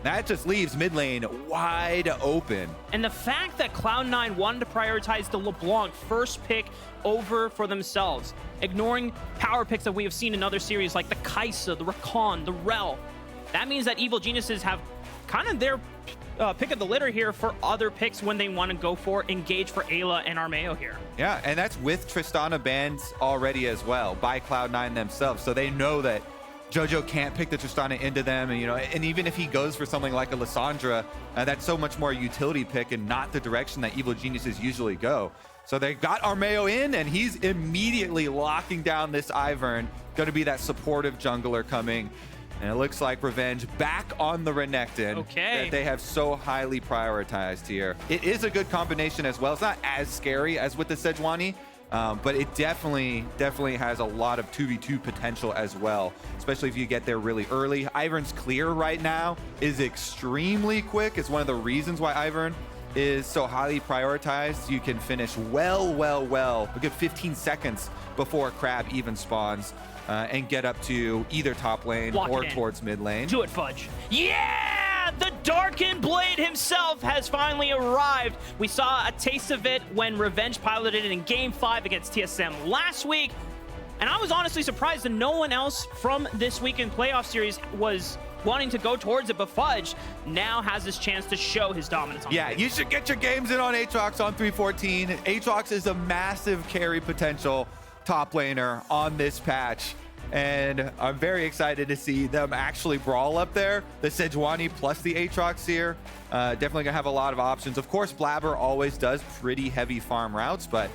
That just leaves mid lane wide open. And the fact that Cloud9 wanted to prioritize the LeBlanc first pick over for themselves, ignoring power picks that we have seen in other series like the Kai'Sa, the Rakan, the Rell, that means that Evil Geniuses have kind of their pick of the litter here for other picks when they want to go for engage for Eyla and Armeo here. Yeah, and that's with Tristana banned already as well by Cloud9 themselves. So they know that Jojo can't pick the Tristana into them, and and even if he goes for something like a Lissandra, that's so much more a utility pick and not the direction that Evil Geniuses usually go. So they got Armeo in, and he's immediately locking down this Ivern, going to be that supportive jungler coming. And it looks like Revenge back on the Renekton that they have so highly prioritized here. It is a good combination as well. It's not as scary as with the Sejuani, but it definitely has a lot of 2v2 potential as well, especially if you get there really early. Ivern's clear right now is extremely quick. It's one of the reasons why Ivern is so highly prioritized. You can finish well, a good 15 seconds before Crab even spawns. And get up to either top lane or towards mid lane. Do it, Fudge. Yeah! The Darkened Blade himself has finally arrived. We saw a taste of it when Revenge piloted it in Game 5 against TSM last week. And I was honestly surprised that no one else from this weekend playoff series was wanting to go towards it, but Fudge now has this chance to show his dominance on Yeah, you should get your games in on Aatrox on 314. Aatrox is a massive carry potential top laner on this patch, and I'm very excited to see them actually brawl up there. The Sejuani plus the Aatrox here, definitely gonna have a lot of options. Of course, Blaber always does pretty heavy farm routes, but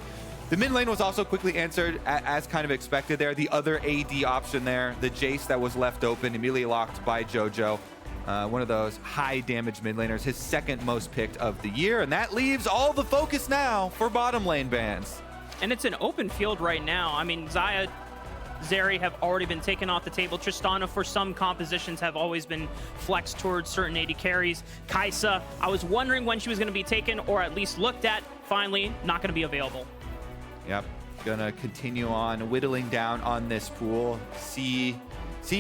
the mid lane was also quickly answered as kind of expected there. The other AD option there, the Jayce that was left open, immediately locked by Jojo. One of those high damage mid laners, his second most picked of the year, and that leaves all the focus now for bottom lane bans. And it's an open field right now. I mean, Xayah, Zeri have already been taken off the table. Tristana, for some compositions, have always been flexed towards certain AD carries. Kai'Sa, I was wondering when she was going to be taken or at least looked at. Finally, not going to be available. Yep, gonna continue on whittling down on this pool. See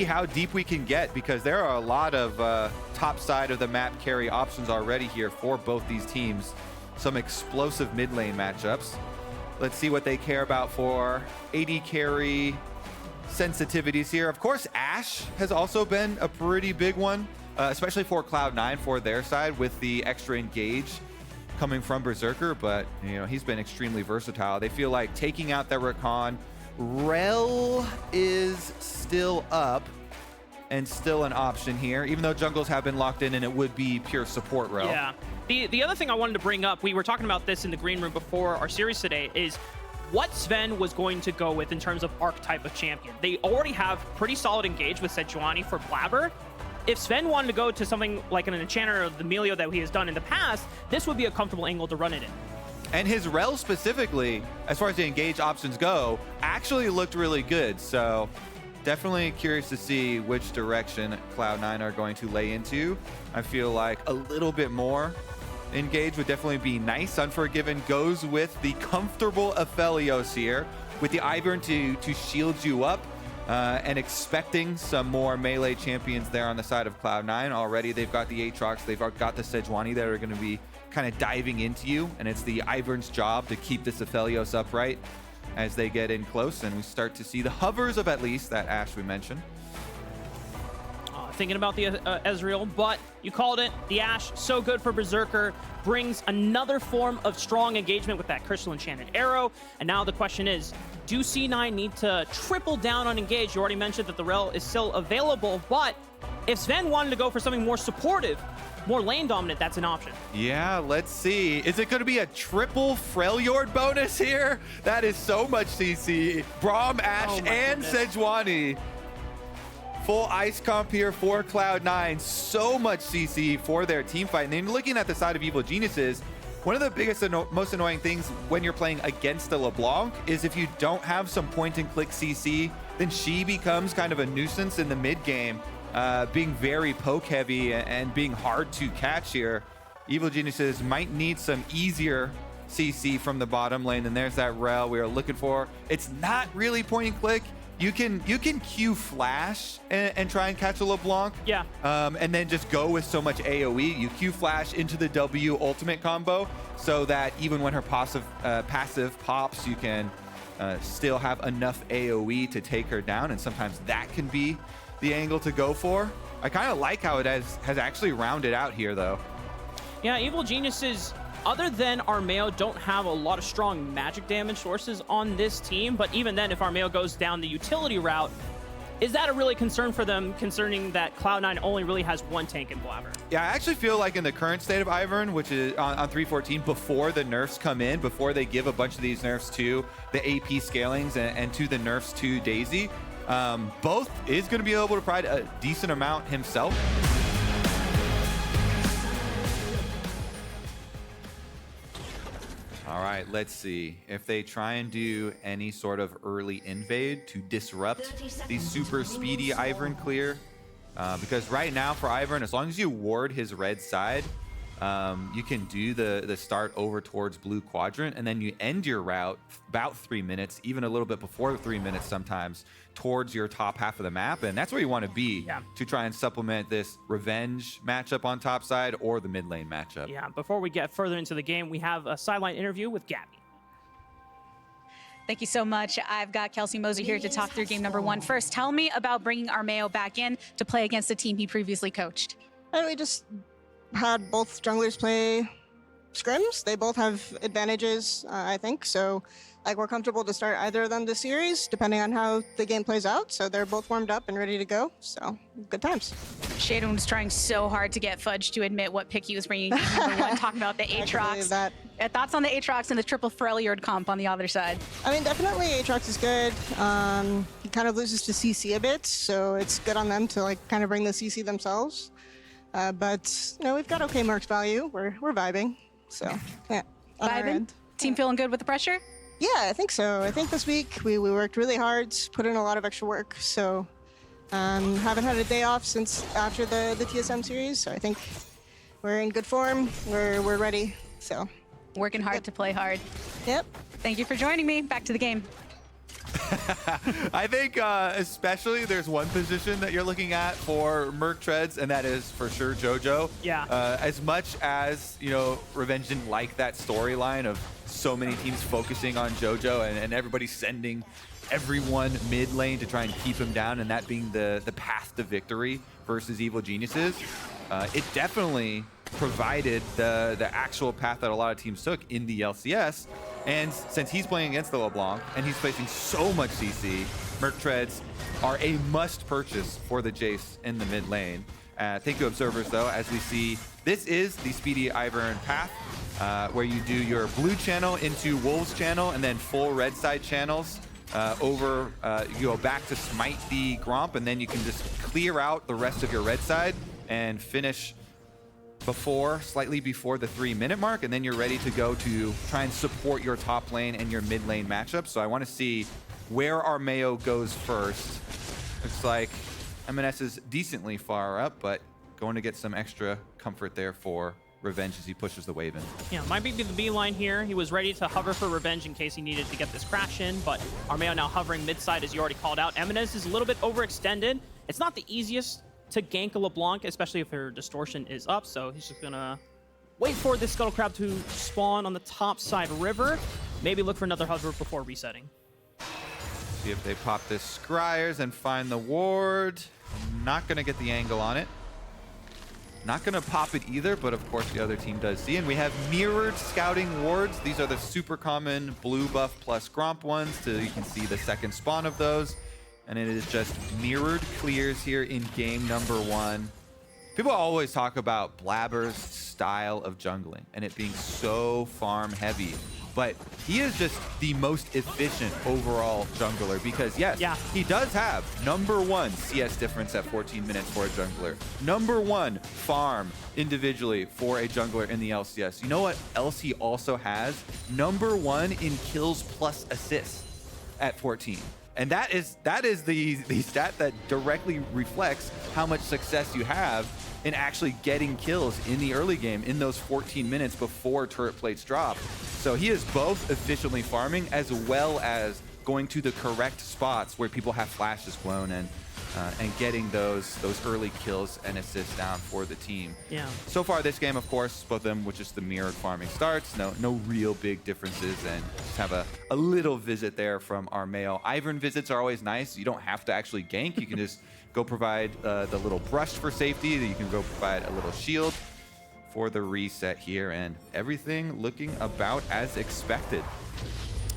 how deep we can get, because there are a lot of top side of the map carry options already here for both these teams. Some explosive mid lane matchups. Let's see what they care about for AD carry sensitivities here. Of course, Ashe has also been a pretty big one, especially for Cloud9 for their side with the extra engage coming from Berserker, but he's been extremely versatile. They feel like taking out their Rakan. Rell is still up and still an option here, even though jungles have been locked in and it would be pure support Rell. Yeah. The other thing I wanted to bring up, we were talking about this in the green room before our series today, is what Zven was going to go with in terms of archetype of champion. They already have pretty solid engage with Sejuani for Blaber. If Zven wanted to go to something like an Enchanter or the Melio that he has done in the past, this would be a comfortable angle to run it in. And his Rell specifically, as far as the engage options go, actually looked really good. So definitely curious to see which direction Cloud9 are going to lay into. I feel like a little bit more engage would definitely be nice. Unforgiven goes with the comfortable Aphelios here, with the Ivern to shield you up, and expecting some more melee champions there on the side of Cloud9. Already they've got the Aatrox, they've got the Sejuani that are going to be kind of diving into you, and it's the Ivern's job to keep this Aphelios upright as they get in close, and we start to see the hovers of at least that Ashe we mentioned. Thinking about the Ezreal, but you called it. The Ashe, so good for Berserker, brings another form of strong engagement with that Crystal Enchanted Arrow. And now the question is, do C9 need to triple down on engage? You already mentioned that the Rell is still available, but if Zven wanted to go for something more supportive, more lane dominant, that's an option. Yeah, let's see. Is it going to be a triple Freljord bonus here? That is so much CC. Braum, Ashe, and Sejuani. Full ice comp here for Cloud9. So much CC for their team fight. And then looking at the side of Evil Geniuses, one of the biggest and most annoying things when you're playing against a LeBlanc is if you don't have some point and click CC, then she becomes kind of a nuisance in the mid game, being very poke heavy and being hard to catch here. Evil Geniuses might need some easier CC from the bottom lane, and there's that Rell we are looking for. It's not really point and click. you can Q flash and try and catch a LeBlanc. Yeah. And then just go with so much AoE. You Q flash into the W ultimate combo so that even when her passive pops, you can still have enough AoE to take her down. And sometimes that can be the angle to go for. I kind of like how it has actually rounded out here, though. Yeah, Evil Geniuses, other than Armeo, don't have a lot of strong magic damage sources on this team. But even then, if Armeo goes down the utility route, is that a really concern for them, concerning that Cloud9 only really has one tank in Blaber? Yeah, I actually feel like in the current state of Ivern, which is on 314, before the nerfs come in, before they give a bunch of these nerfs to the AP scalings and to the nerfs to Daisy, both is going to be able to provide a decent amount himself. All right, let's see if they try and do any sort of early invade to disrupt the super speedy Ivern clear. Because right now for Ivern, as long as you ward his red side, you can do the start over towards blue quadrant, and then you end your route about 3 minutes, even a little bit before 3 minutes sometimes, towards your top half of the map. And that's where you want to be to try and supplement this revenge matchup on top side or the mid lane matchup. Yeah, before we get further into the game, we have a sideline interview with Gabby. Thank you so much. I've got Kelsey Moser here to talk through game number 1. First, tell me about bringing Armeo back in to play against the team he previously coached. And we just had both junglers play scrims. They both have advantages, I think. So, like, we're comfortable to start either of them this series, depending on how the game plays out. So they're both warmed up and ready to go. So, good times. Sheiden was trying so hard to get Fudge to admit what pick he was bringing in game number 1, talking about the Aatrox. Thoughts on the Aatrox and the triple Freljord comp on the other side? I mean, definitely Aatrox is good. He kind of loses to CC a bit, so it's good on them to, like, kind of bring the CC themselves. But, you know, we've got okay Mercs value. We're vibing. So, yeah. Vibing? Team feeling good with the pressure? Yeah, I think so. I think this week we worked really hard, put in a lot of extra work. So, haven't had a day off since after the TSM series. So I think we're in good form. We're ready. So, working hard to play hard. Yep. Thank you for joining me. Back to the game. I think especially there's one position that you're looking at for Merc Treads, and that is for sure Jojo. Yeah. As much as, you know, Revenge didn't like that storyline of so many teams focusing on Jojo and everybody sending everyone mid lane to try and keep him down, and that being the path to victory versus Evil Geniuses, it definitely provided the actual path that a lot of teams took in the LCS. And since he's playing against the LeBlanc and he's facing so much CC, Merc Treads are a must purchase for the Jayce in the mid lane. Thank you, observers, though, as we see this is the speedy Ivern path, where you do your blue channel into Wolves channel and then full red side channels you go back to smite the Gromp, and then you can just clear out the rest of your red side and finish slightly before the 3-minute mark, and then you're ready to go to try and support your top lane and your mid lane matchup. So I want to see where Armeo goes first. Looks like EMENES is decently far up, but going to get some extra comfort there for Revenge as he pushes the wave in. Yeah, might be the beeline here. He was ready to hover for Revenge in case he needed to get this crash in, but Armeo now hovering mid-side, as you already called out. EMENES is a little bit overextended. It's not the easiest to gank a LeBlanc, especially if her distortion is up, so he's just gonna wait for this Scuttle Crab to spawn on the top side river. Maybe look for another hover before resetting. See if they pop this Scryers and find the ward. Not gonna get the angle on it. Not gonna pop it either, but of course the other team does see. And we have mirrored scouting wards. These are the super common blue buff plus Gromp ones, so you can see the second spawn of those. And it is just mirrored clears here in game number 1. People always talk about Blaber's style of jungling and it being so farm heavy, but he is just the most efficient overall jungler because yes, he does have #1 CS difference at 14 minutes for a jungler. #1 farm individually for a jungler in the LCS. You know what else he also has? #1 in kills plus assists at 14. And that is the stat that directly reflects how much success you have in actually getting kills in the early game in those 14 minutes before turret plates drop. So he is both efficiently farming as well as going to the correct spots where people have flashes blown and getting those early kills and assists down for the team. Yeah. So far this game, of course, both of them with just the mirrored farming starts. No real big differences, and just have a little visit there from our Mayo. Ivern visits are always nice. You don't have to actually gank. You can just go provide the little brush for safety. You can go provide a little shield for the reset here, and everything looking about as expected.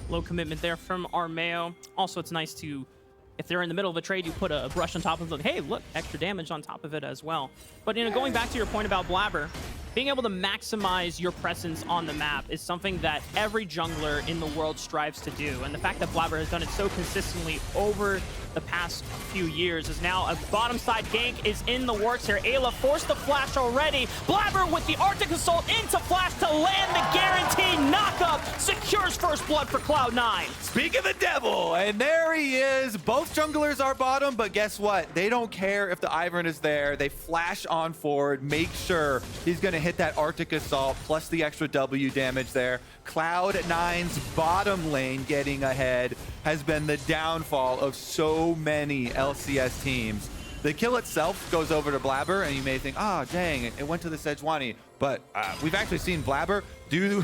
Low commitment there from our Mayo. Also, it's nice to, if they're in the middle of a trade, you put a brush on top of them. Hey, look, extra damage on top of it as well. But going back to your point about Blaber, being able to maximize your presence on the map is something that every jungler in the world strives to do. And the fact that Blaber has done it so consistently over the past few years is now a bottom side gank is in the works here. Eyla forced the flash already. Blaber with the Arctic Assault into flash to land the guaranteed knockup. Secures first blood for Cloud9. Speak of the devil, and there he is. Both junglers are bottom, but guess what? They don't care if the Ivern is there. They flash on forward, make sure he's gonna hit that Arctic Assault plus the extra W damage there. Cloud9's bottom lane getting ahead has been the downfall of so many LCS teams. The kill itself goes over to Blaber, and you may think, oh, dang, it went to the Sejuani. But we've actually seen Blaber do,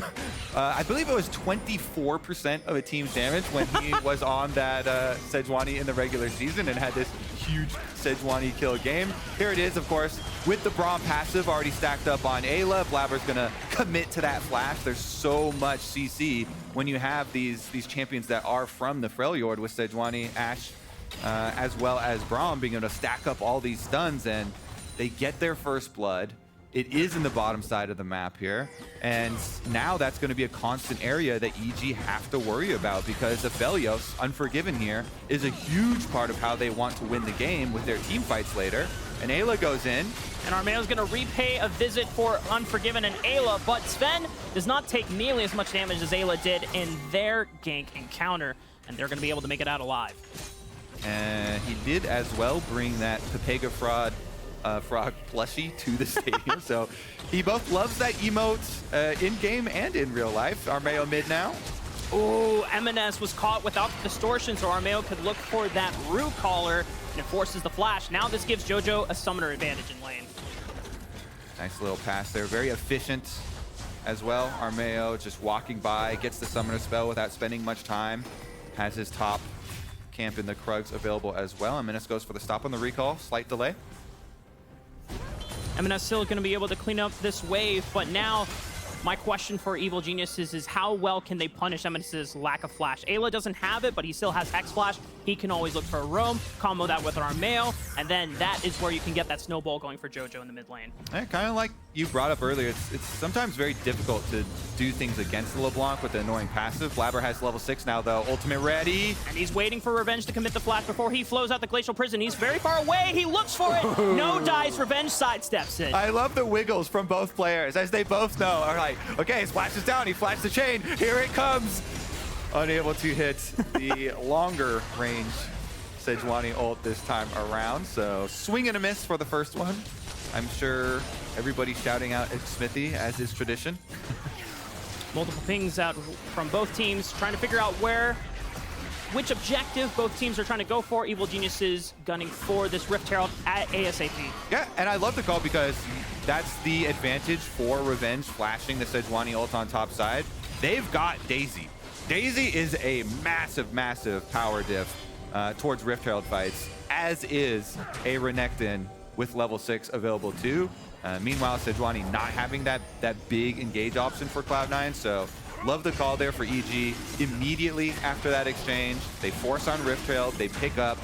I believe it was 24% of a team's damage when he was on that Sejuani in the regular season and had this huge Sejuani kill game. Here it is, of course, with the Braum passive already stacked up on Eyla. Blaber's gonna commit to that flash. There's so much CC when you have these champions that are from the Freljord with Sejuani, Ashe, as well as Braum being able to stack up all these stuns, and they get their first blood. It is in the bottom side of the map here, and now that's going to be a constant area that EG have to worry about, because Aphelios, Unforgiven here, is a huge part of how they want to win the game with their team fights later. And Eyla goes in. And Armeo's going to repay a visit for Unforgiven and Eyla, but Zven does not take nearly as much damage as Eyla did in their gank encounter, and they're going to be able to make it out alive. And he did as well bring that Pepega frog plushie to the stadium. So he both loves that emote in-game and in real life. Armeo mid now. Ooh, EMENES was caught without the distortion, so Armeo could look for that Rue Caller, and it forces the flash. Now this gives Jojo a summoner advantage in lane. Nice little pass there. Very efficient as well. Armeo just walking by, gets the summoner spell without spending much time. Has his top camp in the Krugs available as well. And EMENES goes for the stop on the recall. Slight delay. EMENES still going to be able to clean up this wave, but now my question for Evil Geniuses is how well can they punish EMENES' lack of flash? Eyla doesn't have it, but he still has Hex Flash. He can always look for a roam, combo that with Armeo, and then that is where you can get that snowball going for Jojo in the mid lane. Yeah, kind of like you brought up earlier, it's sometimes very difficult to do things against the LeBlanc with the annoying passive. Blaber has level 6 now, though. Ultimate ready. And he's waiting for Revenge to commit the flash before he flows out the Glacial Prison. He's very far away. He looks for it. No dice. Revenge sidesteps it. I love the wiggles from both players, as they both know are like, okay, splashes down. He flashed the chain. Here it comes. Unable to hit the longer range Sejuani ult this time around. So swing and a miss for the first one. I'm sure everybody's shouting out at Smithy, as is tradition. Multiple pings out from both teams, trying to figure out which objective both teams are trying to go for. Evil Geniuses gunning for this Rift Herald at ASAP. Yeah, and I love the call because that's the advantage for Revenge flashing the Sejuani ult on top side. They've got Daisy. Daisy is a massive, massive power diff towards Rift Herald fights, as is a Renekton with level 6 available too. Meanwhile, Sejuani not having that big engage option for Cloud9, so love the call there for EG. Immediately after that exchange, they force on Rift Herald, they pick up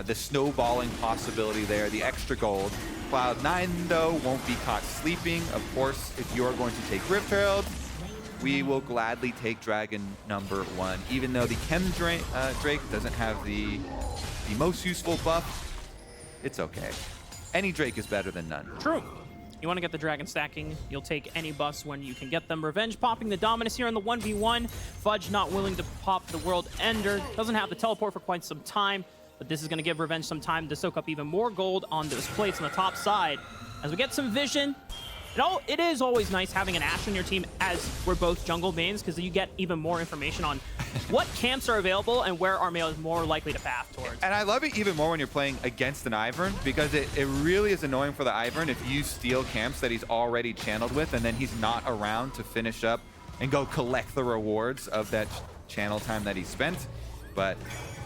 the snowballing possibility there, the extra gold. Cloud9, though, won't be caught sleeping. Of course, if you're going to take Rift Herald, we will gladly take Dragon number 1. Even though the Chem Drake doesn't have the most useful buff, it's okay. Any Drake is better than none. True. You want to get the Dragon stacking, you'll take any buffs when you can get them. Revenge popping the Dominus here in the 1v1. Fudge not willing to pop the World Ender. Doesn't have the teleport for quite some time, but this is going to give Revenge some time to soak up even more gold on those plates on the top side. As we get some vision, It is always nice having an Ashe on your team as we're both jungle mains, because you get even more information on what camps are available and where Armeo is more likely to path towards. And I love it even more when you're playing against an Ivern, because it really is annoying for the Ivern if you steal camps that he's already channeled with and then he's not around to finish up and go collect the rewards of that channel time that he spent. But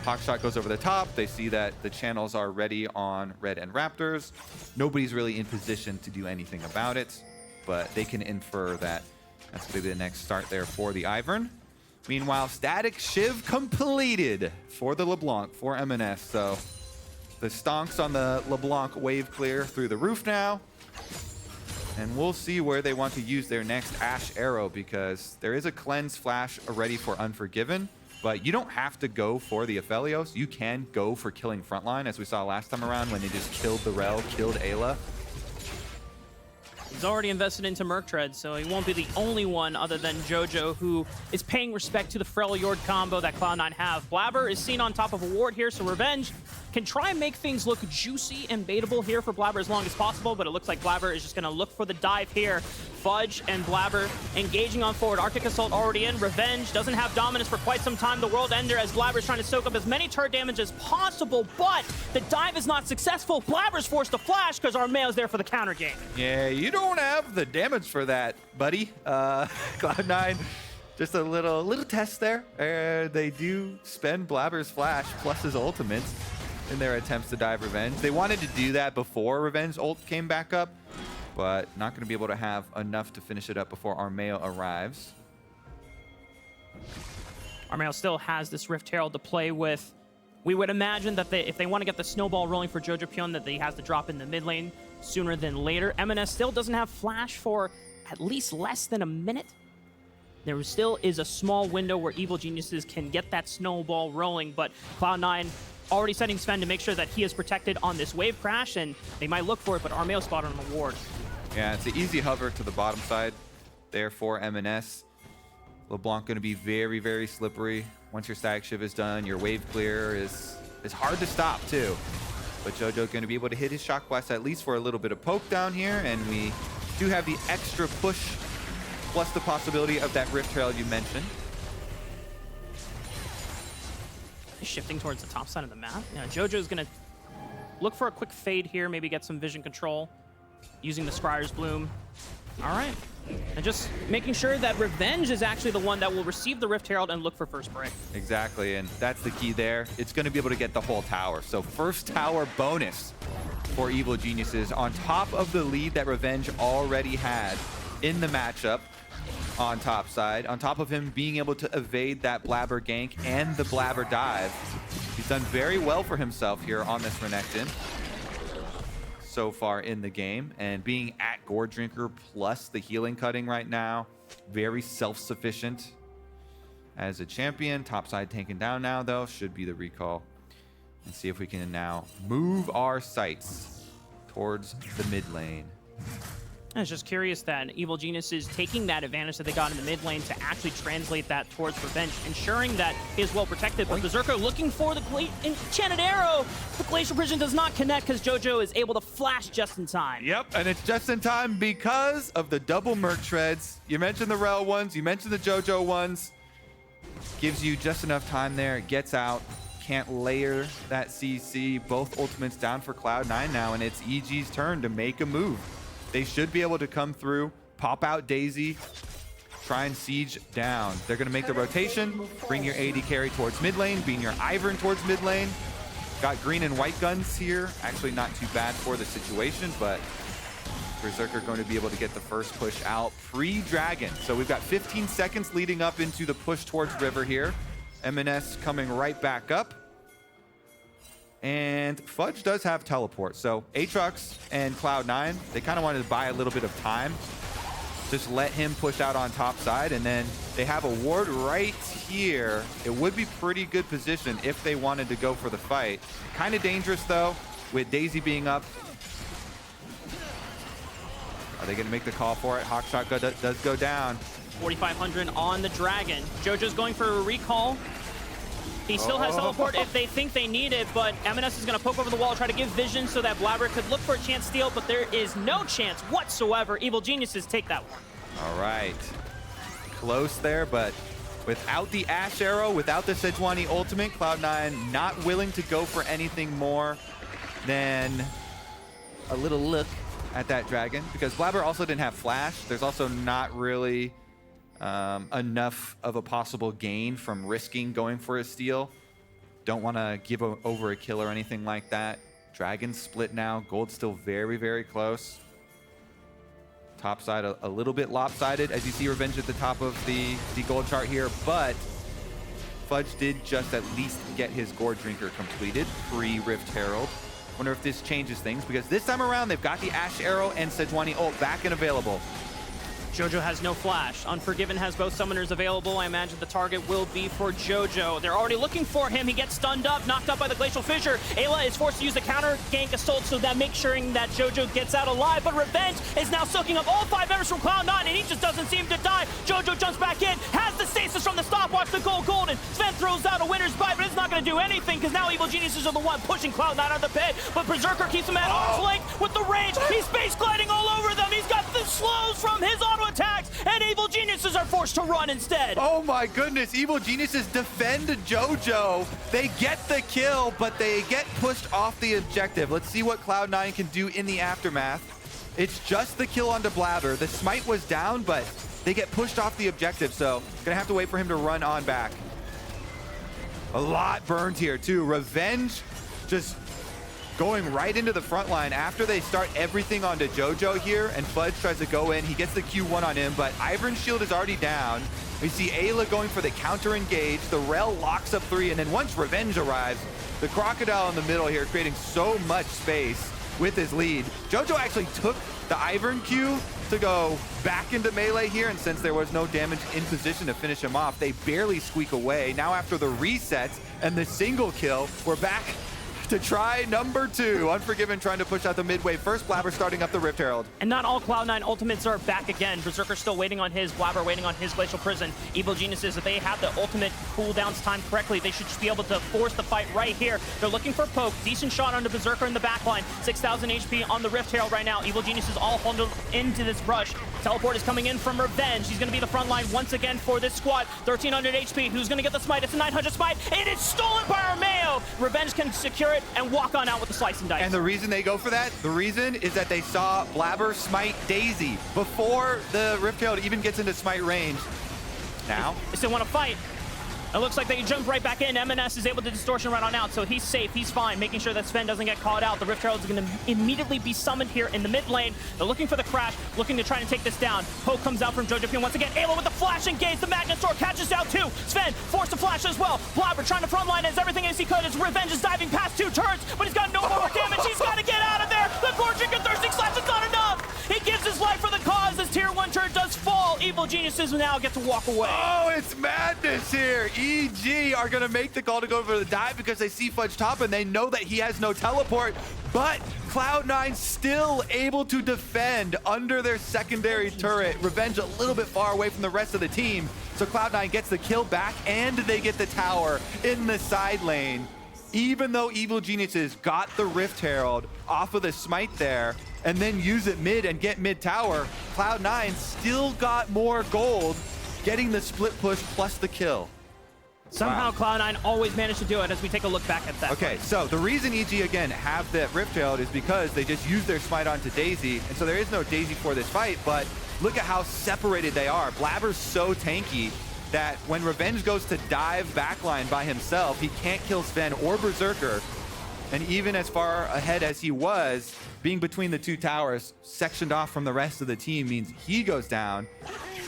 Hawkshot goes over the top. They see that the channels are ready on Red and Raptors. Nobody's really in position to do anything about it, but they can infer that that's going to be the next start there for the Ivern. Meanwhile, Static Shiv completed for the LeBlanc, for EMENES. So the stonks on the LeBlanc wave clear through the roof now. And we'll see where they want to use their next Ashe arrow, because there is a cleanse flash already for Unforgiven. But you don't have to go for the Aphelios. You can go for killing frontline, as we saw last time around when they just killed the Rell, killed Eyla. He's already invested into Merc Tread, so he won't be the only one other than Jojo who is paying respect to the Frell Yord combo that Cloud9 have. Blaber is seen on top of a ward here, so Revenge can try and make things look juicy and baitable here for Blaber as long as possible, but it looks like Blaber is just going to look for the dive here. Fudge and Blaber engaging on forward. Arctic Assault already in. Revenge doesn't have dominance for quite some time. The World Ender as Blaber is trying to soak up as many turret damage as possible, but the dive is not successful. Blaber's forced to flash because Armeo's there for the counter game. Yeah, you don't have the damage for that, buddy. Cloud9, just a little test there. They do spend Blaber's flash plus his ultimate in their attempts to dive Revenge. They wanted to do that before Revenge ult came back up, but not going to be able to have enough to finish it up before Armeo arrives. Armeo still has this Rift Herald to play with. We would imagine that if they want to get the snowball rolling for Jojopyun, that he has to drop in the mid lane sooner than later. EMENES still doesn't have flash for at least less than a minute. There still is a small window where Evil Geniuses can get that snowball rolling, but Cloud9 already setting Zven to make sure that he is protected on this wave crash, and they might look for it, but Armeo spotted on the ward. Yeah, it's an easy hover to the bottom side there for EMENES. LeBlanc going to be very, very slippery. Once your Static Shiv is done, your wave clear is hard to stop too. But Jojo going to be able to hit his Shock Blast at least for a little bit of poke down here, and we do have the extra push plus the possibility of that Rift Herald you mentioned. Shifting towards the top side of the map. Jojo's going to look for a quick fade here, maybe get some vision control using the Scryer's Bloom. All right. And just making sure that Revenge is actually the one that will receive the Rift Herald and look for first break. Exactly, and that's the key there. It's going to be able to get the whole tower. So first tower bonus for Evil Geniuses on top of the lead that Revenge already had in the matchup on top side, on top of him being able to evade that Blaber gank and the Blaber dive. He's done very well for himself here on this Renekton so far in the game, and being at Gore Drinker plus the healing cutting right now, very self-sufficient as a champion. Top side taken down now though, should be the recall. And see if we can now move our sights towards the mid lane. I was just curious that Evil Genius is taking that advantage that they got in the mid lane to actually translate that towards Revenge, ensuring that he is well protected. But Berserker looking for the enchanted arrow. The Glacial Prison does not connect because Jojo is able to flash just in time. Yep, and it's just in time because of the double Merc Treads. You mentioned the Rell ones, you mentioned the Jojo ones. Gives you just enough time there, it gets out. Can't layer that CC. Both ultimates down for Cloud9 now, and it's EG's turn to make a move. They should be able to come through, pop out Daisy, try and siege down. They're going to make the rotation, bring your AD carry towards mid lane, bring your Ivern towards mid lane. Got green and white guns here. Actually not too bad for the situation, but Berserker going to be able to get the first push out pre-Dragon. So we've got 15 seconds leading up into the push towards River here. EMENES coming right back up. And Fudge does have teleport, so Aatrox and Cloud9, they kind of wanted to buy a little bit of time. Just let him push out on top side, and then they have a ward right here. It would be pretty good position if they wanted to go for the fight. Kind of dangerous though, with Daisy being up. Are they going to make the call for it? Hawkshot does go down. 4,500 on the Dragon. Jojo's going for a recall. He still has teleport if they think they need it, but EMENES is going to poke over the wall, try to give vision so that Blaber could look for a chance steal, but there is no chance whatsoever. Evil Geniuses take that one. All right. Close there, but without the Ashe arrow, without the Sejuani ultimate, Cloud9 not willing to go for anything more than a little look at that dragon, because Blaber also didn't have flash. There's also not really enough of a possible gain from risking going for a steal. Don't want to give over a kill or anything like that. Dragon split now. Gold's still very, very close. Top side a little bit lopsided, as you see Revenge at the top of the gold chart here, but Fudge did just at least get his Gourd Drinker completed pre-Rift Herald. Wonder if this changes things, because this time around they've got the Ashe arrow and Sejuani ult back and available. Jojo has no flash. Unforgiven has both summoners available. I imagine the target will be for Jojo. They're already looking for him. He gets stunned up, knocked up by the Glacial Fissure. Ayla is forced to use the counter gank assault so that makes sure that Jojo gets out alive. But Revenge is now soaking up all 5 members from Cloud9, and he just doesn't seem to die. Jojo jumps back in, has the stasis from the stopwatch, the golden. Zven throws out a winner's bite, but it's not going to do anything because now Evil Geniuses are the one pushing Cloud9 out of the pit. But Berserker keeps him at arm's length with the range. He's space gliding all over them. He's got the slows from his auto attacks, and Evil Geniuses are forced to run instead. Oh my goodness, Evil Geniuses defend Jojo. They get the kill, but they get pushed off the objective. Let's see what Cloud9 can do in the aftermath. It's just the kill onto Blaber. The smite was down, but they get pushed off the objective, so gonna have to wait for him to run on back. A lot burned here too. Revenge just going right into the front line after they start everything onto Jojo here, and Fudge tries to go in. He gets the Q1 on him, but Ivern's shield is already down. We see Ayla going for the counter engage. The Rell locks up 3, and then once Revenge arrives, the Crocodile in the middle here creating so much space with his lead. Jojo actually took the Ivern Q to go back into melee here, and since there was no damage in position to finish him off, they barely squeak away. Now after the resets and the single kill, we're back to try number 2. Unforgiven trying to push out the mid wave first. Blaber starting up the Rift Herald. And not all Cloud9 ultimates are back again. Berserker still waiting on his, Blaber waiting on his Glacial Prison. Evil Geniuses, if they have the ultimate cooldowns timed correctly, they should just be able to force the fight right here. They're looking for poke. Decent shot onto Berserker in the backline. 6,000 HP on the Rift Herald right now. Evil Geniuses all huddled into this rush. Teleport is coming in from Revenge. He's going to be the front line once again for this squad. 1,300 HP. Who's going to get the smite? It's a 900 smite. It is stolen by Armeo. Revenge can secure it and walk on out with the slice and dice. And the reason they go for that, the reason is that they saw Blaber smite Daisy before the Rift Herald even gets into smite range. Now they still want to fight. It looks like they jump right back in. EMENES is able to distortion right on out, so he's safe, he's fine, making sure that Zven doesn't get caught out. The Rift Herald is going to immediately be summoned here in the mid lane. They're looking for the crash, looking to try and take this down. Poke comes out from Jojopyun once again. Ayla with the flash engage. The Magnet Sword catches out too. Zven forced to flash as well. Blaber trying to frontline as everything as he could. His Revenge is diving past 2 turrets, but he's got no more damage. He's got to get out of there. The Gourd Drinker Thirsting Slash is not enough. He gives his life for the cause as tier 1 turret does fall. Evil Geniuses now get to walk away. Oh, it's madness here. EG are going to make the call to go for the dive because they see Fudge top and they know that he has no teleport, but Cloud9 still able to defend under their secondary turret. Revenge a little bit far away from the rest of the team, so Cloud9 gets the kill back and they get the tower in the side lane. Even though Evil Geniuses got the Rift Herald off of the smite there and then use it mid and get mid tower, Cloud9 still got more gold, getting the split push plus the kill. Somehow Cloud9 always managed to do it as we take a look back at that. Okay, so the reason EG again have that Rift Herald is because they just use their smite onto Daisy, and so there is no Daisy for this fight, but look at how separated they are. Blaber's so tanky that when Revenge goes to dive backline by himself, he can't kill Zven or Berserker. And even as far ahead as he was, being between the 2 towers, sectioned off from the rest of the team means he goes down.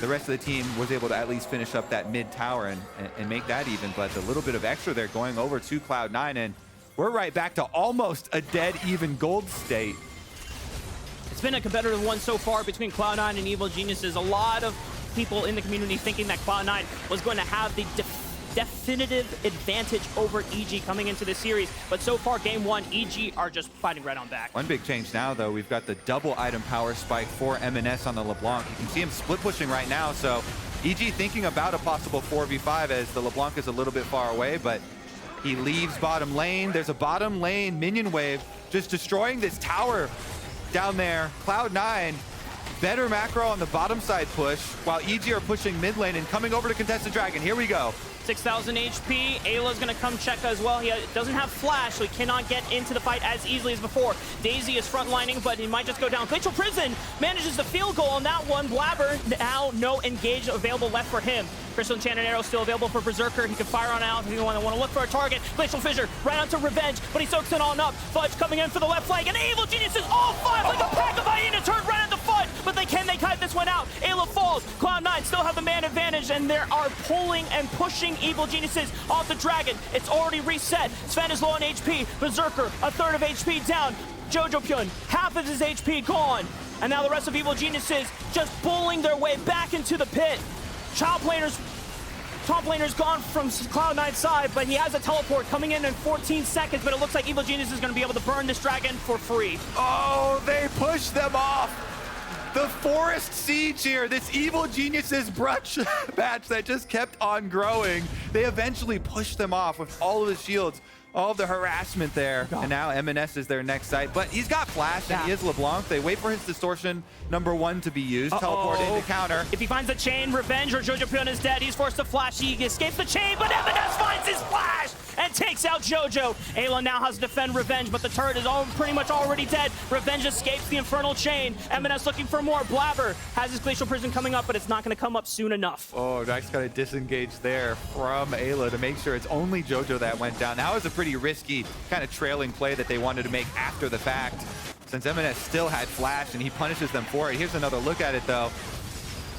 The rest of the team was able to at least finish up that mid tower and make that even, but a little bit of extra there going over to Cloud9, and we're right back to almost a dead even gold state. It's been a competitive one so far between Cloud9 and Evil Geniuses. A lot of people in the community thinking that Cloud9 was going to have the definitive advantage over EG coming into this series, but so far game 1, EG are just fighting right on back. One big change now though, we've got the double item power spike for EMENES on the LeBlanc. You can see him split pushing right now, so EG thinking about a possible 4v5 as the LeBlanc is a little bit far away, but He leaves bottom lane. There's a bottom lane minion wave just destroying this tower down there. Cloud9, better macro on the bottom side push, while EG are pushing mid lane and coming over to contest the dragon. Here we go. 6,000 HP. Ayla's gonna come check as well. He doesn't have flash, so he cannot get into the fight as easily as before. Daisy is frontlining, but he might just go down. Glacial Prison manages the field goal on that one. Blaber, now no engage available left for him. Crystal Enchanted Arrow still available for Berserker. He can fire on out if you want to look for a target. Glacial Fissure right onto Revenge, but he soaks it on up. Fudge coming in for the left flank, and Evil Geniuses all five like a pack of hyenas turn right into Fudge, but they kite this one out. Ayla falls. Cloud9 still have the man advantage, and they are pulling and pushing Evil Geniuses off the dragon. It's already reset. Zven is low on HP. Berserker, a third of HP down. Jojopyun, half of his HP gone. And now the rest of Evil Geniuses just bullying their way back into the pit. Top laner's gone from Cloud9's side, but he has a teleport coming in 14 seconds, but it looks like Evil Genius is going to be able to burn this dragon for free. Oh, they pushed them off. The Forest Siege here, this Evil Geniuses brunch match that just kept on growing. They eventually pushed them off with all of the shields, all of the harassment there. And now EMENES is their next site, but he's got flash and he is LeBlanc. They wait for his distortion #1 to be used. Teleport into counter. If he finds the chain, Revenge or Jojopyun is dead. He's forced to flash. He escapes the chain, but EMENES finds his flash and takes out Jojo. Ayla now has to defend Revenge, but the turret is pretty much already dead. Revenge escapes the Infernal Chain. EMENES looking for more. Blaber has his Glacial Prison coming up, but it's not going to come up soon enough. Oh, nice kind of disengage there from Ayla to make sure it's only Jojo that went down. That was a pretty risky kind of trailing play that they wanted to make after the fact, since EMENES still had flash and he punishes them for it. Here's another look at it though.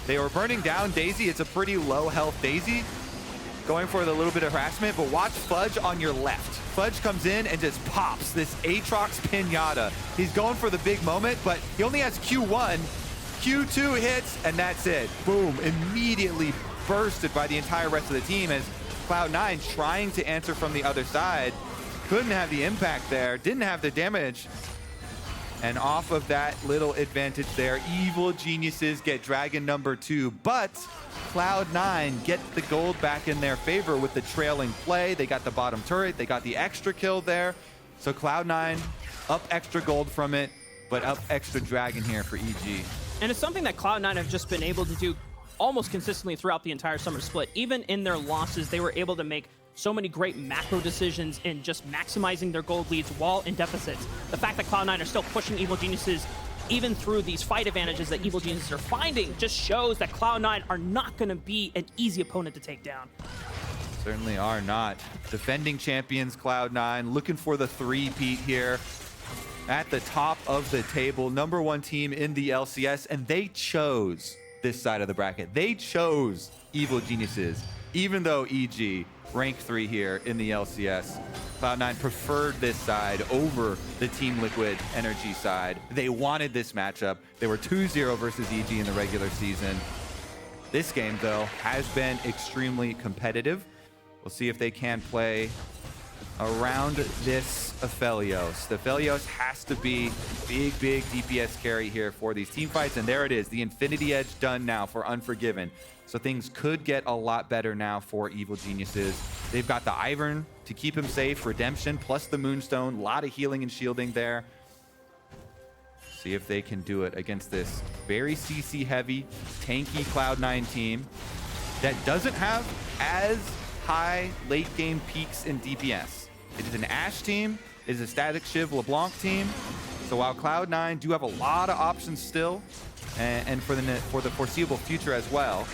They were burning down Daisy. It's a pretty low health Daisy, going for the little bit of harassment, but watch Fudge on your left. Fudge comes in and just pops this Aatrox pinata. He's going for the big moment, but he only has Q1. Q2 hits, and that's it. Boom, immediately bursted by the entire rest of the team as Cloud9 trying to answer from the other side. Couldn't have the impact there, didn't have the damage. And off of that little advantage there, Evil Geniuses get dragon #2, but Cloud9 get the gold back in their favor with the trailing play. They got the bottom turret, they got the extra kill there. So Cloud9 up extra gold from it, but up extra dragon here for EG. And it's something that Cloud9 have just been able to do almost consistently throughout the entire summer split. Even in their losses, they were able to make so many great macro decisions in just maximizing their gold leads while in deficits. The fact that Cloud9 are still pushing Evil Geniuses even through these fight advantages that Evil Geniuses are finding just shows that Cloud9 are not going to be an easy opponent to take down. Certainly are not. Defending champions Cloud9 looking for the three-peat here at the top of the table. #1 team in the LCS, and they chose this side of the bracket. They chose Evil Geniuses, even though EG rank 3 here in the LCS. Cloud9 preferred this side over the Team Liquid Energy side. They wanted this matchup. They were 2-0 versus EG in the regular season. This game, though, has been extremely competitive. We'll see if they can play around this Aphelios. The Aphelios has to be big DPS carry here for these team fights, and there it is, the Infinity Edge done now for Unforgiven. So things could get a lot better now for Evil Geniuses. They've got the Ivern to keep him safe, Redemption, plus the Moonstone, a lot of healing and shielding there. See if they can do it against this very CC heavy, tanky Cloud9 team that doesn't have as high late game peaks in DPS. It is an Ashe team, it is a Static Shiv LeBlanc team. So while Cloud9 do have a lot of options still, and for the foreseeable future as well,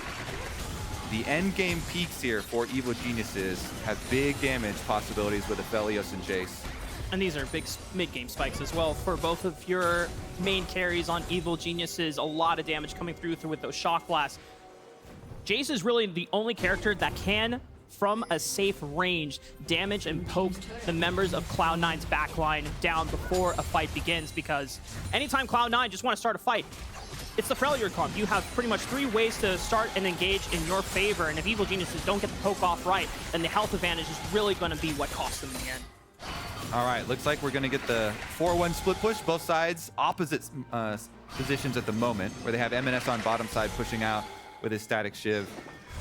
the end game peaks here for Evil Geniuses have big damage possibilities with Aphelios and Jayce. And these are big mid-game spikes as well for both of your main carries on Evil Geniuses. A lot of damage coming through with those shock blasts. Jayce is really the only character that can, from a safe range, damage and poke the members of Cloud9's backline down before a fight begins, because anytime Cloud9 just want to start a fight, it's the Freljord comp. You have pretty much 3 ways to start and engage in your favor, and if Evil Geniuses don't get the poke off right, then the health advantage is really going to be what costs them in the end. All right, looks like we're going to get the 4-1 split push. Both sides opposite positions at the moment, where they have EMENES on bottom side pushing out with his Static Shiv.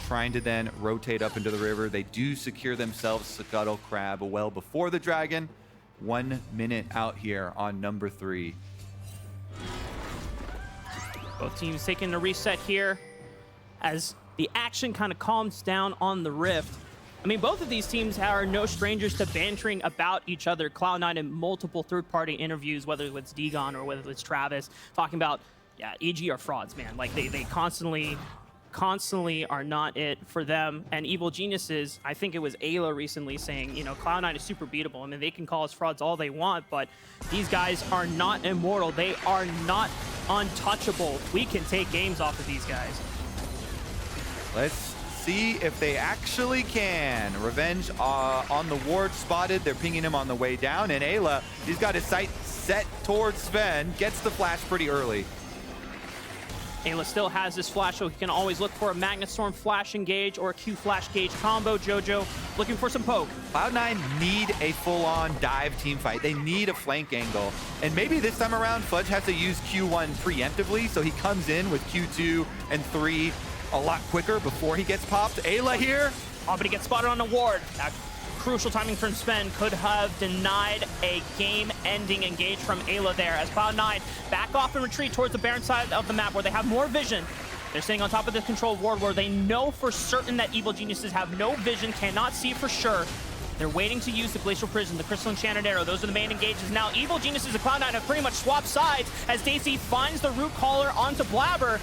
trying to then rotate up into the river. They do secure themselves Scuttle Crab well before the dragon. 1 minute out here on number 3. Both teams taking a reset here as the action kind of calms down on the Rift. I mean, both of these teams are no strangers to bantering about each other. Cloud9 in multiple third-party interviews, whether it's Degon or whether it's Travis, talking about, yeah, EG are frauds, man. Like, they constantly are not it for them. And Evil Geniuses, I think it was Eyla recently saying, you know, Cloud9 is super beatable. I mean, they can call us frauds all they want, but these guys are not immortal. They are not untouchable. We can take games off of these guys. Let's see if they actually can. Revenge on the ward spotted. They're pinging him on the way down. And Eyla, he's got his sight set towards Zven. Gets the flash pretty early. Eyla still has this flash, so he can always look for a Magnet Storm flash engage or a Q flash gauge combo. Jojo looking for some poke. Cloud9 need a full-on dive team fight. They need a flank angle. And maybe this time around, Fudge has to use Q1 preemptively, so he comes in with Q2 and 3 a lot quicker before he gets popped. Eyla here. Oh, but he gets spotted on a ward. That crucial timing from Zven could have denied a game-ending engage from Eyla there as Cloud9 back off and retreat towards the Baron side of the map where they have more vision. They're staying on top of this controlled ward where they know for certain that Evil Geniuses have no vision, cannot see for sure. They're waiting to use the Glacial Prison, the Crystal Enchanted Arrow. Those are the main engages. Now, Evil Geniuses and Cloud9 have pretty much swapped sides as Jayce finds the Root Caller onto Blaber.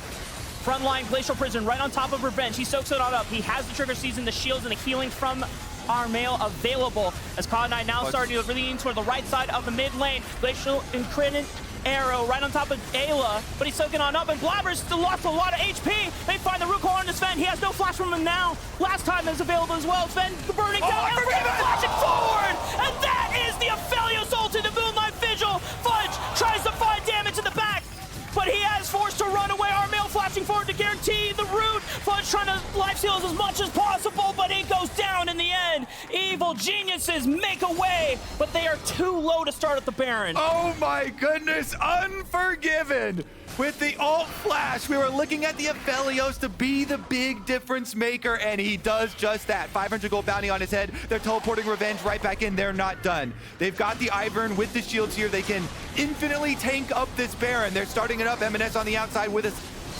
Frontline Glacial Prison right on top of Revenge. He soaks it all up. He has the trigger season, the shields, and the healing from Armail available as Cloud9 now starting to lean toward the right side of the mid lane. Glacial Enchanted Arrow right on top of Eyla, but he's soaking on up, and Blaber's still lost a lot of HP. They find the Root Caller on the Zven. He has no flash from him now. Last time is available as well. Zven burning down, Unforgiven flashing forward, and that is the Aphelios ult into Moonlight Vigil. Fudge tries to find damage in the back, but he has forced to run away. Armail flashing forward to guarantee the root. Fudge trying to life steal as much as possible, but it goes down in the end. Evil Geniuses make a way, but they are too low to start at the Baron. Oh my goodness, Unforgiven. With the ult flash, we were looking at the Aphelios to be the big difference maker, and he does just that. 500 gold bounty on his head. They're teleporting Revenge right back in. They're not done. They've got the Ivern with the shields here. They can infinitely tank up this Baron. They're starting it up. EMENES on the outside with a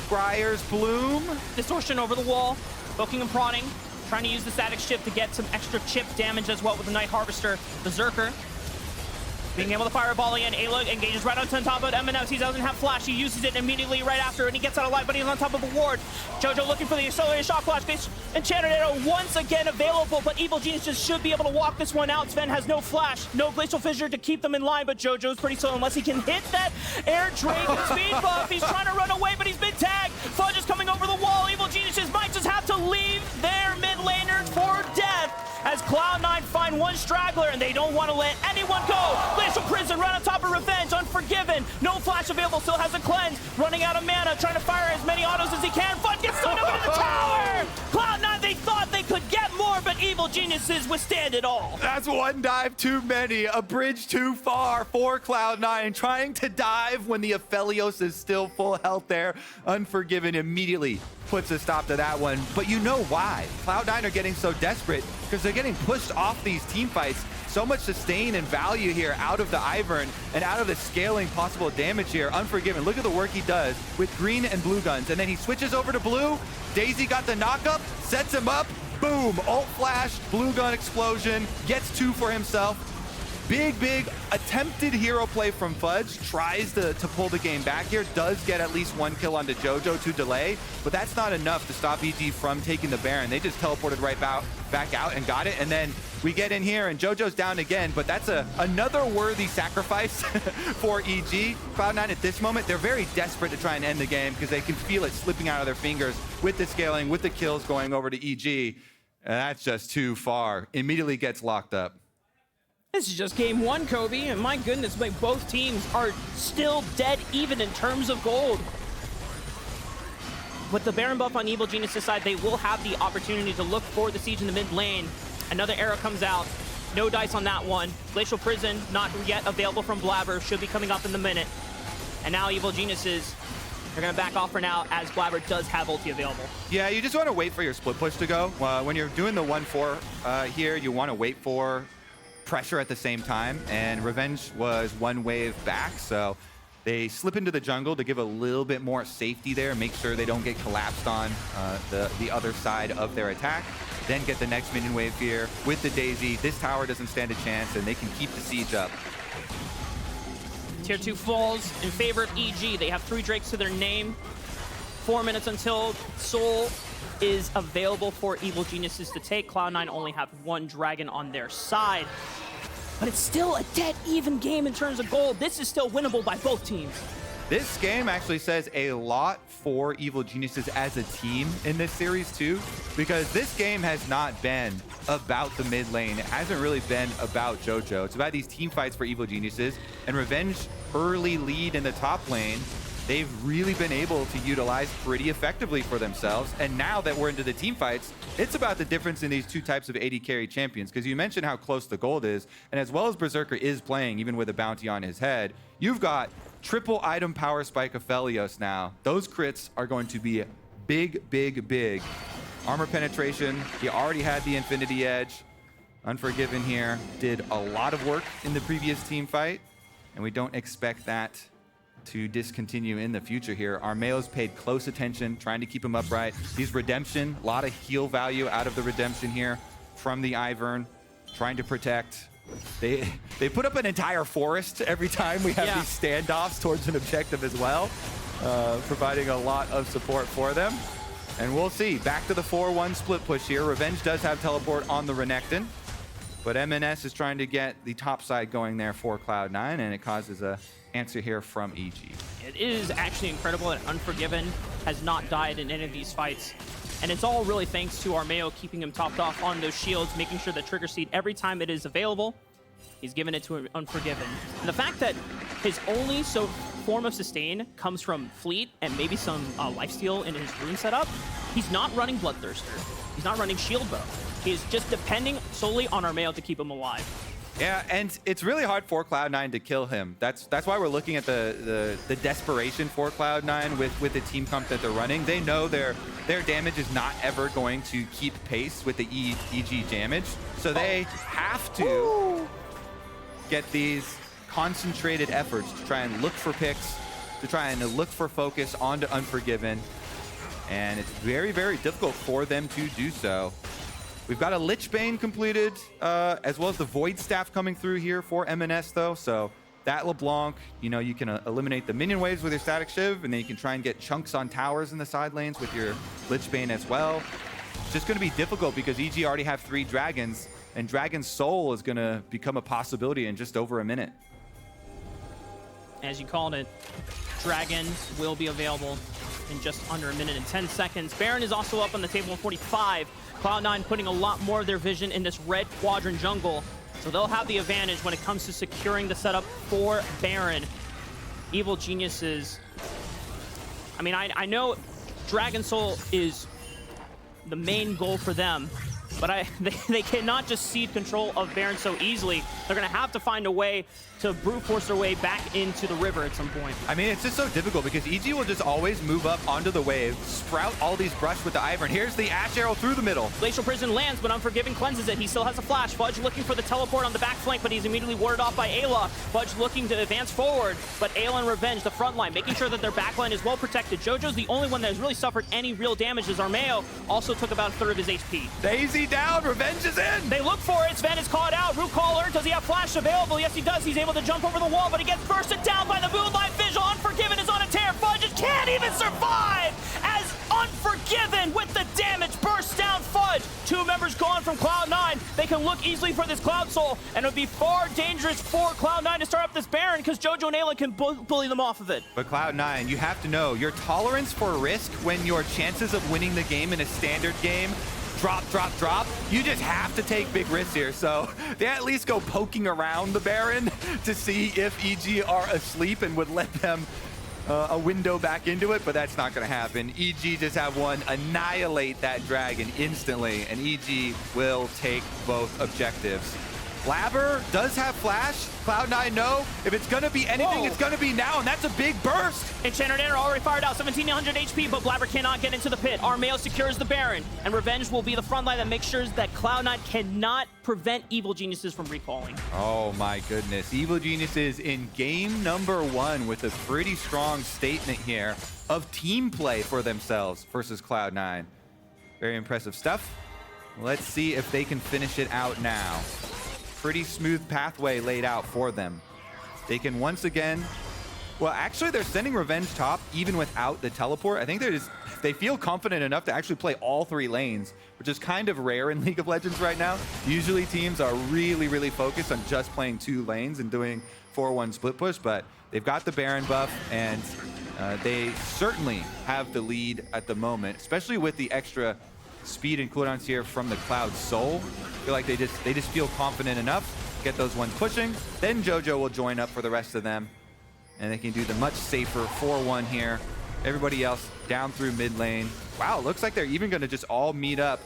Scryer's Bloom. Distortion over the wall, poking and prodding, trying to use the static chip to get some extra chip damage as well with the Night Harvester. Berserker being able to fire a volley in. Eyla engages right on top of EMENES. He doesn't have flash. He uses it immediately right after, and he gets out of life, but he's on top of a ward. Jojo looking for the accelerated shock flash. Enchanted Arrow once again available, but Evil Geniuses should be able to walk this one out. Zven has no flash, no Glacial Fissure to keep them in line, but Jojo's pretty slow unless he can hit that Air Drake speed buff. He's trying to run away, but he's been tagged. Fudge is coming over the wall. Evil Geniuses might just have to leave their mid laner for death as Cloud9 find one straggler, and they don't want to let anyone go. Glacial Prison right on top of Revenge. Unforgiven, no flash available, still has a cleanse. Running out of mana, trying to fire as many autos as he can. Fudge gets thrown over to the tower! Cloud9, they thought they could get more, but Evil Geniuses withstand it all. That's one dive too many, a bridge too far for Cloud9. Trying to dive when the Aphelios is still full health there. Unforgiven immediately puts a stop to that one. But you know why? Cloud9 are getting so desperate because they're getting pushed off these team fights. So much sustain and value here out of the Ivern and out of the scaling possible damage here. Unforgiven, look at the work he does with green and blue guns. And then he switches over to blue. Daisy got the knockup, sets him up. Boom, ult flash, blue gun explosion, gets 2 for himself. Big attempted hero play from Fudge. Tries to pull the game back here. Does get at least 1 kill onto Jojo to delay, but that's not enough to stop EG from taking the Baron. They just teleported right back out and got it, and then we get in here and Jojo's down again, but that's another worthy sacrifice for EG. Cloud9 at this moment, they're very desperate to try and end the game because they can feel it slipping out of their fingers with the scaling, with the kills going over to EG. And that's just too far. Immediately gets locked up. This is just game 1, Kobe, and my goodness, like both teams are still dead even in terms of gold. With the Baron buff on Evil Geniuses side, they will have the opportunity to look for the siege in the mid lane. Another arrow comes out. No dice on that one. Glacial Prison not yet available from Blaber. Should be coming up in the minute. And now Evil Geniuses They're going to back off for now as Blaber does have ulti available. Yeah, you just want to wait for your split push to go. When you're doing the 1-4 here, you want to wait for pressure at the same time, and Revenge was one wave back, so they slip into the jungle to give a little bit more safety there, make sure they don't get collapsed on the other side of their attack, then get the next minion wave here with the Daisy. This tower doesn't stand a chance, and they can keep the siege up. Tier 2 falls in favor of EG. They have 3 Drakes to their name. 4 minutes until Soul is available for Evil Geniuses to take. Cloud9 only have 1 dragon on their side. But it's still a dead even game in terms of gold. This is still winnable by both teams. This game actually says a lot for Evil Geniuses as a team in this series too, because this game has not been about the mid lane. It hasn't really been about Jojo. It's about these team fights for Evil Geniuses, and Revenge early lead in the top lane, they've really been able to utilize pretty effectively for themselves. And now that we're into the team fights, it's about the difference in these 2 types of AD carry champions, because you mentioned how close the gold is, and as well as Berserker is playing, even with a bounty on his head, you've got triple item power spike Aphelios now. Those crits are going to be big, big, big. Armor penetration, he already had the Infinity Edge. Unforgiven here did a lot of work in the previous team fight, and we don't expect that to discontinue in the future here. Armeo's paid close attention, trying to keep him upright. He's redemption, a lot of heal value out of the redemption here from the Ivern, trying to protect. They put up an entire forest every time we have these standoffs towards an objective as well, providing a lot of support for them. And we'll see. Back to the 4-1 split push here. Revenge does have teleport on the Renekton, but EMENES is trying to get the top side going there for Cloud9, and it causes a answer here from EG. It is actually incredible that Unforgiven has not died in any of these fights. And it's all really thanks to Armeo keeping him topped off on those shields, making sure that Trigger Seed, every time it is available, he's giving it to Unforgiven. And the fact that his only form of sustain comes from Fleet and maybe some lifesteal in his rune setup, he's not running Bloodthirster. He's not running Shield Bow. He's just depending solely on Armeo to keep him alive. Yeah, and it's really hard for Cloud9 to kill him. That's why we're looking at the desperation for Cloud9 with the team comp that they're running. They know their damage is not ever going to keep pace with the EG damage, so they have to get these concentrated efforts to try and look for picks, to try and look for focus onto Unforgiven, and it's very, very difficult for them to do so. We've got a Lich Bane completed, as well as the Void Staff coming through here for EMENES though. So that LeBlanc, you know, you can eliminate the minion waves with your Static Shiv, and then you can try and get chunks on towers in the side lanes with your Lich Bane as well. It's just going to be difficult because EG already have 3 dragons, and Dragon Soul is going to become a possibility in just over a minute. As you called it, Dragon will be available in just under a minute and 10 seconds. Baron is also up on the table in 45. Cloud9 putting a lot more of their vision in this red quadrant jungle, so they'll have the advantage when it comes to securing the setup for Baron. Evil Geniuses, I mean, I know Dragon Soul is the main goal for them, but they cannot just cede control of Baron so easily. They're going to have to find a way to brute force their way back into the river at some point. I mean, it's just so difficult because EG will just always move up onto the wave, sprout all these brush with the Ivern. Here's the Ashe arrow through the middle. Glacial Prison lands, but Unforgiven cleanses it. He still has a flash. Fudge looking for the teleport on the back flank, but he's immediately warded off by Eyla. Fudge looking to advance forward, but Eyla and Revenge, the front line, making sure that their back line is well protected. Jojo's the only one that has really suffered any real damage, as Armeo also took about a third of his HP. Daisy down, Revenge is in! They look for it. Zven is caught out. Root Caller, does he have flash available? Yes, he does. He's able to jump over the wall, but he gets bursted down by the Moonlight Vigil. Unforgiven is on a tear. Fudge can't even survive as Unforgiven with the damage bursts down Fudge. 2 members gone from Cloud9. They can look easily for this Cloud Soul, and it would be far dangerous for Cloud9 to start up this Baron because Jojo and Eyla can bully them off of it. But Cloud9, you have to know, your tolerance for risk when your chances of winning the game in a standard game drop, drop, drop. You just have to take big risks here. So they at least go poking around the Baron to see if EG are asleep and would let them a window back into it, but that's not going to happen. EG just have one annihilate that dragon instantly, and EG will take both objectives. Blaber does have flash. Cloud9 no. If it's gonna be anything, it's gonna be now, and that's a big burst. Enchanter already fired out, 1700 HP, but Blaber cannot get into the pit. Armeo secures the Baron, and Revenge will be the front line that makes sure that Cloud9 cannot prevent Evil Geniuses from recalling. Oh my goodness. Evil Geniuses in game number 1 with a pretty strong statement here of team play for themselves versus Cloud9. Very impressive stuff. Let's see if they can finish it out now. Pretty smooth pathway laid out for them. They can once again, well, actually they're sending Revenge top even without the teleport. I think they feel confident enough to actually play all 3 lanes, which is kind of rare in League of Legends right now. Usually teams are really focused on just playing 2 lanes and doing 4-1 split push, but they've got the Baron buff, and they certainly have the lead at the moment, especially with the extra speed and cooldowns here from the Cloud Soul. I feel like they just feel confident enough, get those ones pushing, then Jojo will join up for the rest of them, and they can do the much safer 4-1 here. Everybody else down through mid lane. Wow, looks like they're even gonna just all meet up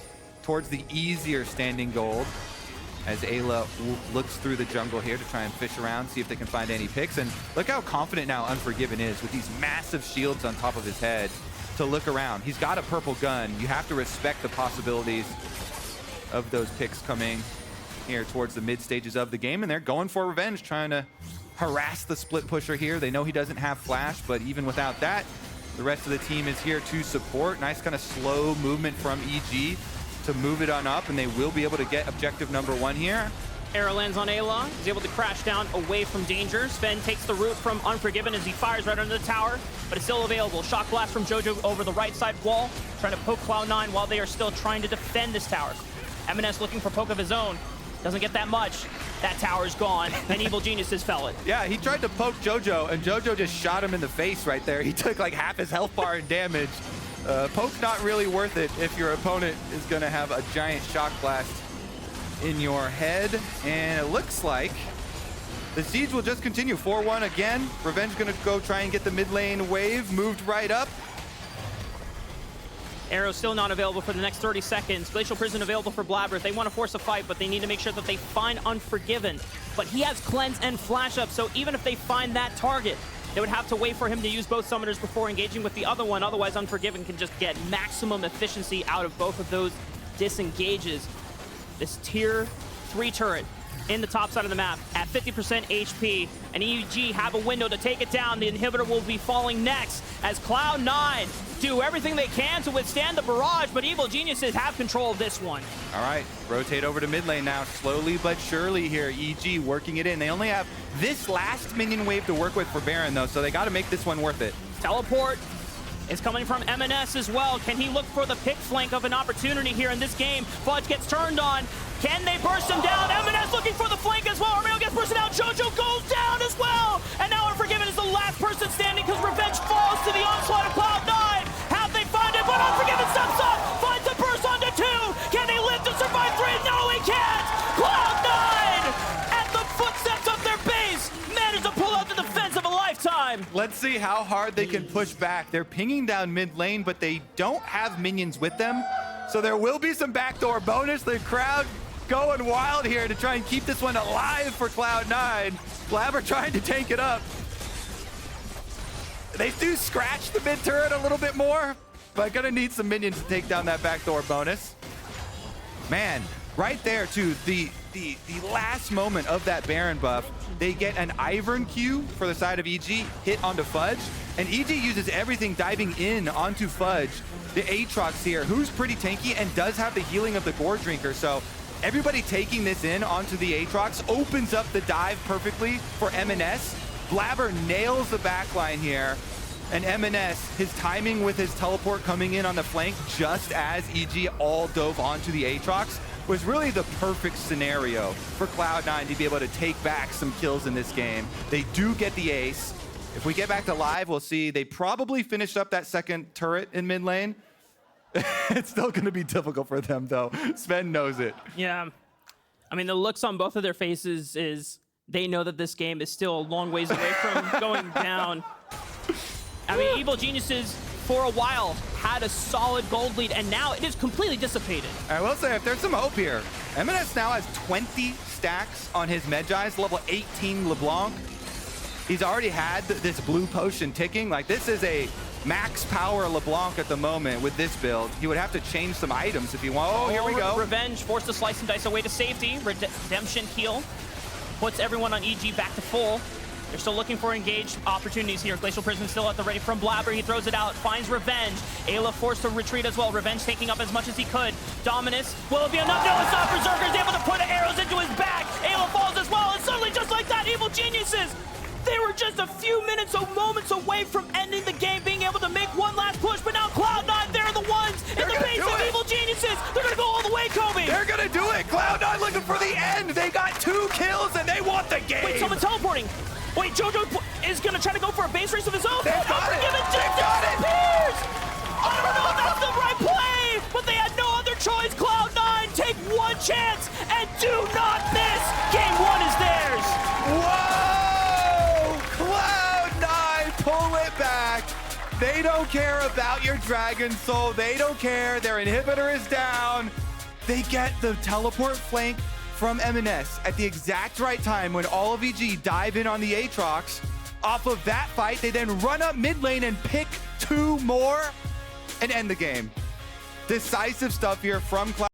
towards the easier standing gold as Eyla looks through the jungle here to try and fish around, see if they can find any picks. And look how confident now Unforgiven is with these massive shields on top of his head to look around. He's got a purple gun. You have to respect the possibilities of those picks coming here towards the mid stages of the game, and they're going for Revenge, trying to harass the split pusher here. They know he doesn't have flash, but even without that, the rest of the team is here to support. Nice kind of slow movement from EG to move it on up, and they will be able to get objective number 1 here. Arrow lands on Eyla. He's able to crash down away from danger. Zven takes the route from Unforgiven as he fires right under the tower, but it's still available. Shock blast from Jojo over the right side wall, trying to poke Cloud9 while they are still trying to defend this tower. EMENES looking for poke of his own. Doesn't get that much. That tower's gone, and Evil Geniuses fell it. Yeah, he tried to poke Jojo, and Jojo just shot him in the face right there. He took like half his health bar in damage. Poke not really worth it if your opponent is going to have a giant shock blast in your head. And it looks like the siege will just continue. 4-1 again. Revenge going to go try and get the mid lane wave. Moved right up. Arrow still not available for the next 30 seconds. Glacial Prison available for Blaber if they want to force a fight, but they need to make sure that they find Unforgiven. But he has Cleanse and Flash up, so even if they find that target, they would have to wait for him to use both summoners before engaging with the other one. Otherwise, Unforgiven can just get maximum efficiency out of both of those disengages. This tier 3 turret in the top side of the map at 50% HP, and EG have a window to take it down. The inhibitor will be falling next as Cloud9 do everything they can to withstand the barrage, but Evil Geniuses have control of this one. All right, rotate over to mid lane now, slowly but surely here. EG working it in. They only have this last minion wave to work with for Baron though, so they got to make this one worth it. Teleport is coming from EMENES as well. Can he look for the pick flank of an opportunity here in this game? Fudge gets turned on. Can they burst him down? EMENES looking for the flank as well. Armeo gets bursted out. Jojo goes down as well. And now Unforgiven is the last person standing because Revenge falls to the onslaught of Cloud9. Have they found it? But Unforgiven steps up, finds a burst onto 2. Can he live to survive 3? No, he can't. Cloud9 at the footsteps of their base managed to pull out the defense of a lifetime. Let's see how hard they can push back. They're pinging down mid lane, but they don't have minions with them. So there will be some backdoor bonus. The crowd going wild here to try and keep this one alive for Cloud9. Blaber trying to tank it up. They do scratch the mid turret a little bit more, but gonna need some minions to take down that backdoor bonus. Man, right there too, the last moment of that Baron buff, they get an Ivern Q for the side of EG, hit onto Fudge, and EG uses everything diving in onto Fudge. The Aatrox here, who's pretty tanky and does have the healing of the Gore Drinker, so everybody taking this in onto the Aatrox opens up the dive perfectly for EMENES. Blaber nails the backline here, and EMENES, his timing with his teleport coming in on the flank just as EG all dove onto the Aatrox was really the perfect scenario for Cloud9 to be able to take back some kills in this game. They do get the ace. If we get back to live, we'll see they probably finished up that second turret in mid lane. It's still going to be difficult for them, though. Zven knows it. Yeah. I mean, the looks on both of their faces is they know that this game is still a long ways away from going down. I mean, Evil Geniuses, for a while, had a solid gold lead, and now it is completely dissipated. I will say, if there's some hope here, EMENES now has 20 stacks on his Medjai's, level 18 LeBlanc. He's already had this blue potion ticking. Like, this is a max power LeBlanc at the moment with this build. He would have to change some items if he wants. Oh, here we go. Revenge forced to slice and dice away to safety. Redemption heal puts everyone on EG back to full. They're still looking for engaged opportunities here. Glacial Prison still at the ready from Blaber. He throws it out, finds Revenge. Eyla forced to retreat as well. Revenge taking up as much as he could. Dominus, will it be enough? No, it's not. Berserker is able to put arrows into his back. Eyla falls as well, and suddenly, just like that, Evil Geniuses, they were just a few minutes or moments away from ending the game, being able to make one last push, but now Cloud9, they're the ones in the face of Evil Geniuses. They're gonna go all the way, Kobe. They're gonna do it. Cloud9 looking for the end. They got 2 kills and they want the game. Wait, someone's teleporting. Wait, Jojo is gonna try to go for a base race of his own. They've got it. They've got it. I don't know if that's the right play, but they had no other choice. Cloud9, take one chance and do not miss. Game 1 is theirs. Whoa! Cloud9, pull it back. They don't care about your Dragon Soul. They don't care. Their inhibitor is down. They get the teleport flank from EMENES at the exact right time when all of EG dive in on the Aatrox. Off of that fight, they then run up mid lane and pick 2 more and end the game. Decisive stuff here from Cloud.